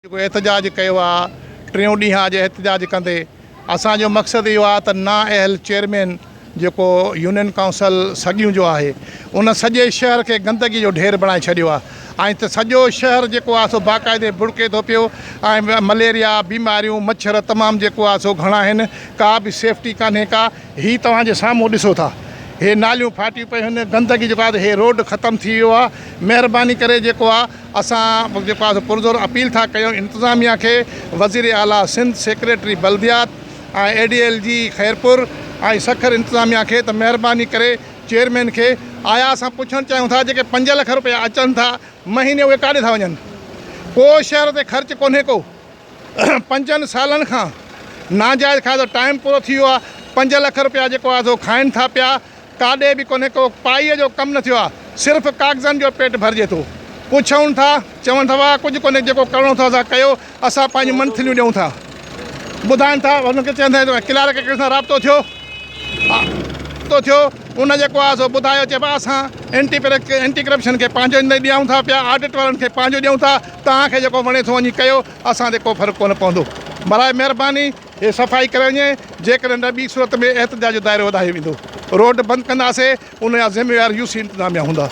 एहतजाज किया टियों ॾींहं अॼु एहतजाज कंदे असांजो मक़सदु इहो आहे त नाअहल चेयरमैन जेको यूनियन काउंसिल सॻियूं जो आहे उन सॼे शहर खे गंदगी जो ढेर बणाए छॾियो आहे ऐं त सॼो शहर जेको आहे सो बाक़ाइदे बुड़के थो पियो ऐं मलेरिया बीमारियूं मच्छर तमामु जेको आहे सो घणा आहिनि का बि सेफ्टी कान्हे का हीअ तव्हांजे साम्हूं ॾिसो था हे नालियूं फाटियूं पियूं आहिनि गंदगी जेको आहे हे रोड ख़तमु थी वियो आहे। महिरबानी करे जेको आहे असां जेको आहे पुरज़ोर अपील था कयूं इंतिज़ामिया खे वज़ीर आला सिंध सेक्रेटरी बल्दियात ऐं ADLG खैरपुर ऐं सखर इंतिज़ामिया खे त महिरबानी करे चेयरमैन खे आया असां पुछणु चाहियूं था जेके 5 लख रुपया अचनि था महीने उहे काॾे था वञनि। को शहर ते ख़र्चु कोन्हे को 5 सालनि खां नाजाइज़ खाधो टाइम पूरो थी वियो आहे 5 लख रुपया जेको आहे सो खाइनि था पिया काॾे बि कोन्हे को पाईअ जो कमु न थियो आहे सिर्फ़ु कागज़नि जो पेट भरिजे थो पुछूं था चवनि था वाह कुझु कोन्हे जेको करिणो अथव असां कयो असां पंहिंजूं मंथलियूं ॾियूं था ॿुधाइनि था हुनखे चवंदा आहिनि क्लार्क खे सां राब्तो थियो उन जेको आहे सो ॿुधायो चइबो आहे असां एंटी करप्शन खे पंहिंजो ॾियूं था पिया ऑडिट वारनि खे पंहिंजो ॾियूं था तव्हांखे जेको वणे थो वञी कयो असां ते को फ़र्क़ु कोन पवंदो बराए महिरबानी हे सफ़ाई करे वञे जेकॾहिं न ॿी सूरत में एहतजाज जो दाइरो वधायो वेंदो रोड बंदि कंदासीं उनजा ज़िम्मेवार UC इंतिज़ामिया हूंदा।